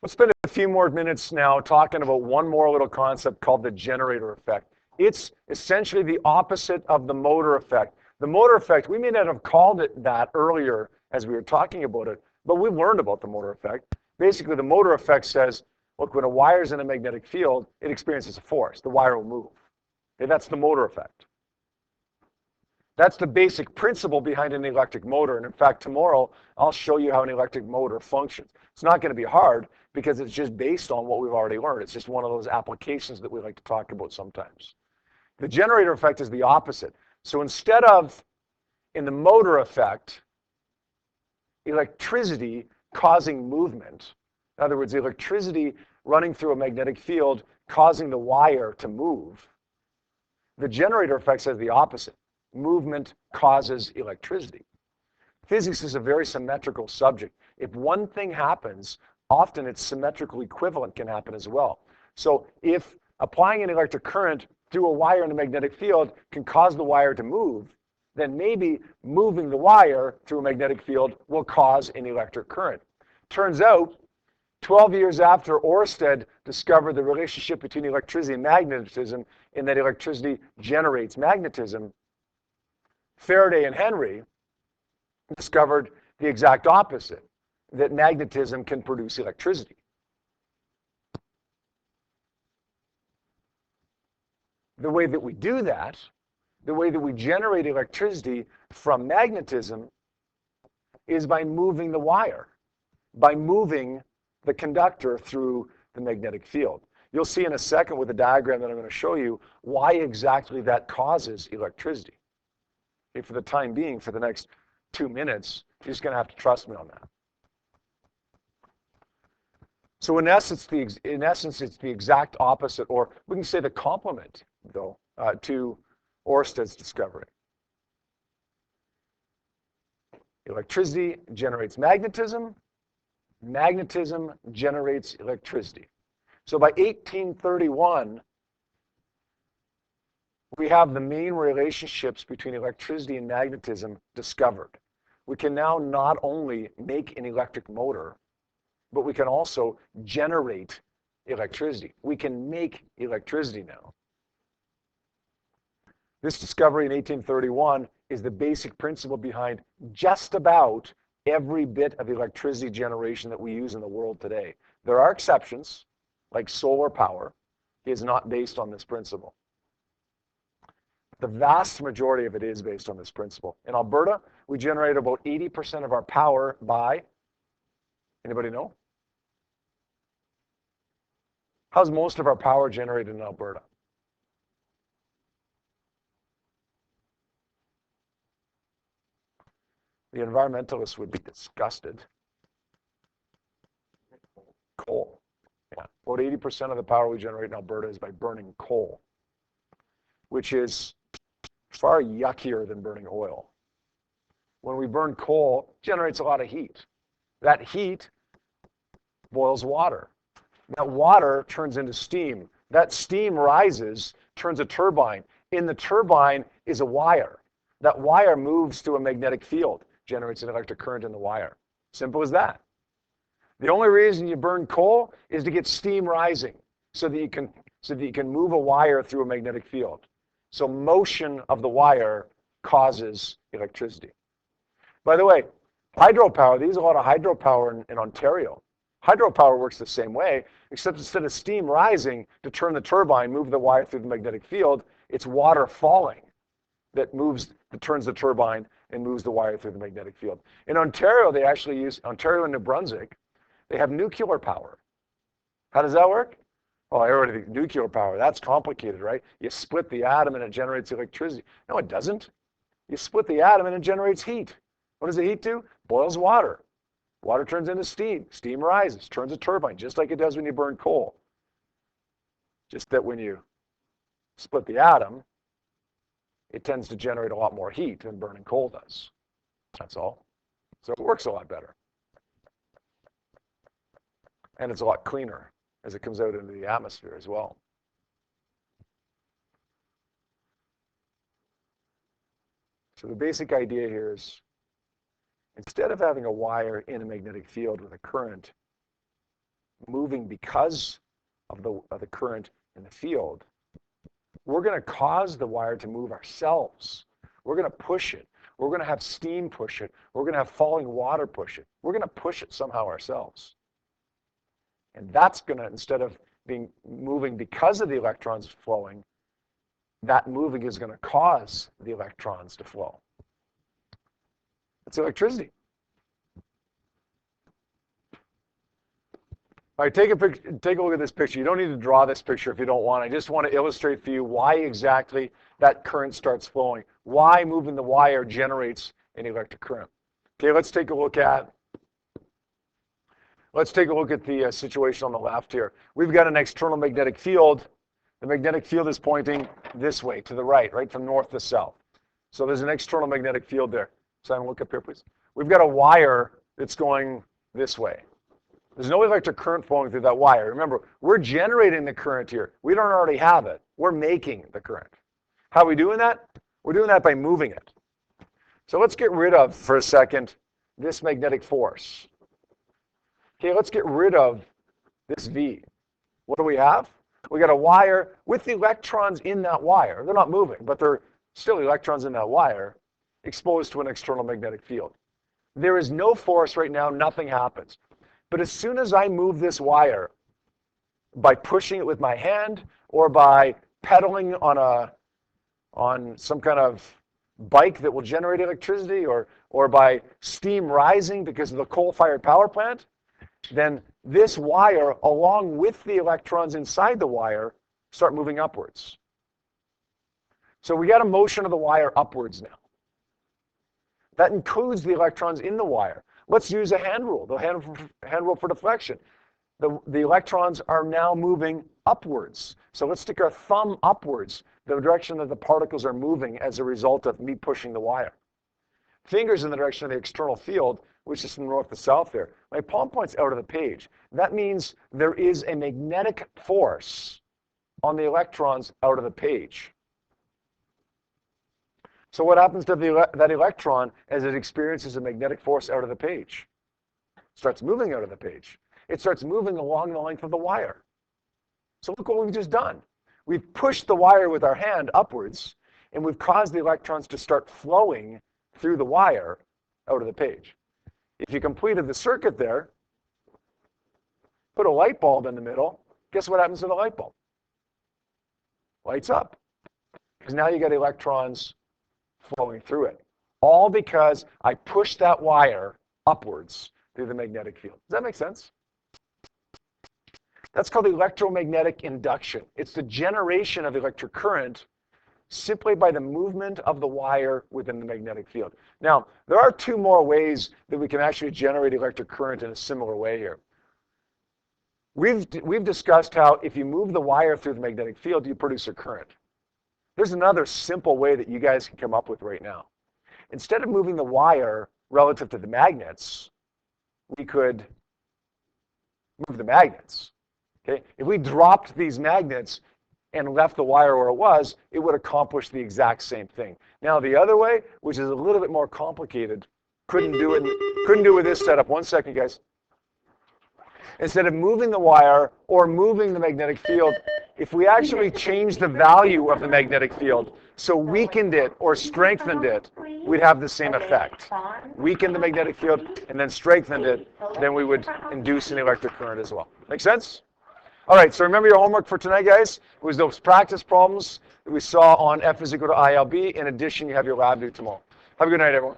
Let's spend a few more minutes now talking about one more little concept called the generator effect. It's essentially the opposite of the motor effect. The motor effect, we may not have called it that earlier as we were talking about it, but we learned about the motor effect. Basically, the motor effect says, look, when a wire is in a magnetic field, it experiences a force. The wire will move. Okay, that's the motor effect. That's the basic principle behind an electric motor. And in fact, tomorrow, I'll show you how an electric motor functions. It's not going to be hard because it's just based on what we've already learned. It's just one of those applications that we like to talk about sometimes. The generator effect is the opposite. So instead of, in the motor effect, electricity causing movement, in other words, electricity running through a magnetic field causing the wire to move, the generator effect says the opposite. Movement causes electricity. Physics is a very symmetrical subject. If one thing happens, often its symmetrical equivalent can happen as well. So if applying an electric current through a wire in a magnetic field can cause the wire to move, then maybe moving the wire through a magnetic field will cause an electric current. Turns out, 12 years after Ørsted discovered the relationship between electricity and magnetism, in that electricity generates magnetism, Faraday and Henry discovered the exact opposite, that magnetism can produce electricity. The way that we do that, the way that we generate electricity from magnetism, is by moving the wire, by moving the conductor through the magnetic field. You'll see in a second with the diagram that I'm going to show you why exactly that causes electricity. Okay, for the time being, for the next 2 minutes, you're just going to have to trust me on that. So in essence, it's the exact opposite, or we can say the complement, though, to Ørsted's discovery. Electricity generates magnetism. Magnetism generates electricity. So by 1831, we have the main relationships between electricity and magnetism discovered. We can now not only make an electric motor, but we can also generate electricity. We can make electricity now. This discovery in 1831 is the basic principle behind just about every bit of electricity generation that we use in the world today. There are exceptions, like solar power is not based on this principle. The vast majority of it is based on this principle. In Alberta, we generate about 80% of our power by, anybody know? How's most of our power generated in Alberta? The environmentalists would be disgusted. Coal. Yeah. About 80% of the power we generate in Alberta is by burning coal, which is far yuckier than burning oil. When we burn coal, it generates a lot of heat. That heat boils water. That water turns into steam. That steam rises, turns a turbine. In the turbine is a wire. That wire moves through a magnetic field, generates an electric current in the wire. Simple as that. The only reason you burn coal is to get steam rising so that you can move a wire through a magnetic field. So motion of the wire causes electricity. By the way, hydropower, they use a lot of hydropower in Ontario. Hydropower works the same way, except instead of steam rising to turn the turbine, move the wire through the magnetic field, it's water falling that turns the turbine and moves the wire through the magnetic field. In Ontario, they actually use, Ontario and New Brunswick, they have nuclear power. How does that work? Oh, everybody thinks nuclear power, that's complicated, right? You split the atom and it generates electricity. No, it doesn't. You split the atom and it generates heat. What does the heat do? Boils water. Water turns into steam. Steam rises, turns a turbine, just like it does when you burn coal. Just that when you split the atom, it tends to generate a lot more heat than burning coal does. That's all. So it works a lot better. And it's a lot cleaner as it comes out into the atmosphere as well. So the basic idea here is, instead of having a wire in a magnetic field with a current, moving because of the current in the field, we're going to cause the wire to move ourselves. We're going to push it. We're going to have steam push it. We're going to have falling water push it. We're going to push it somehow ourselves. And that's going to, instead of being moving because of the electrons flowing, that moving is going to cause the electrons to flow. That's electricity. All right, take a look at this picture. You don't need to draw this picture if you don't want. I just want to illustrate for you why exactly that current starts flowing, why moving the wire generates an electric current. Okay, let's take a look at the situation on the left here. We've got an external magnetic field. The magnetic field is pointing this way, to the right from north to south. So there's an external magnetic field there. Simon, look up here, please. We've got a wire that's going this way. There's no electric current flowing through that wire. Remember, we're generating the current here. We don't already have it. We're making the current. How are we doing that? We're doing that by moving it. So let's get rid of, for a second, this magnetic force. Okay, let's get rid of this V. What do we have? We got a wire with the electrons in that wire. They're not moving, but they're still electrons in that wire exposed to an external magnetic field. There is no force right now. Nothing happens. But as soon as I move this wire by pushing it with my hand or by pedaling on some kind of bike that will generate electricity or by steam rising because of the coal-fired power plant, then this wire, along with the electrons inside the wire, start moving upwards. So we got a motion of the wire upwards now. That includes the electrons in the wire. Let's use a hand rule, the hand rule for deflection. The electrons are now moving upwards. So let's stick our thumb upwards, the direction that the particles are moving as a result of me pushing the wire. Fingers in the direction of the external field, which is from north to south there. My palm points out of the page. That means there is a magnetic force on the electrons out of the page. So what happens to that electron as it experiences a magnetic force out of the page? It starts moving out of the page. It starts moving along the length of the wire. So look what we've just done. We've pushed the wire with our hand upwards, and we've caused the electrons to start flowing through the wire out of the page. If you completed the circuit there, put a light bulb in the middle, guess what happens to the light bulb? Lights up. Because now you got electrons flowing through it. All because I pushed that wire upwards through the magnetic field. Does that make sense? That's called electromagnetic induction. It's the generation of electric current simply by the movement of the wire within the magnetic field. Now, there are two more ways that we can actually generate electric current in a similar way here. We've discussed how if you move the wire through the magnetic field, you produce a current. There's another simple way that you guys can come up with right now. Instead of moving the wire relative to the magnets, we could move the magnets. Okay? If we dropped these magnets and left the wire where it was, it would accomplish the exact same thing. Now the other way, which is a little bit more complicated, couldn't do it with this setup. One second, guys. Instead of moving the wire or moving the magnetic field, if we actually changed the value of the magnetic field, so weakened it or strengthened it, we'd have the same effect. Weakened the magnetic field and then strengthened it, then we would induce an electric current as well. Make sense? All right, so remember your homework for tonight, guys. It was those practice problems that we saw on F is equal to ILB. In addition, you have your lab due tomorrow. Have a good night, everyone.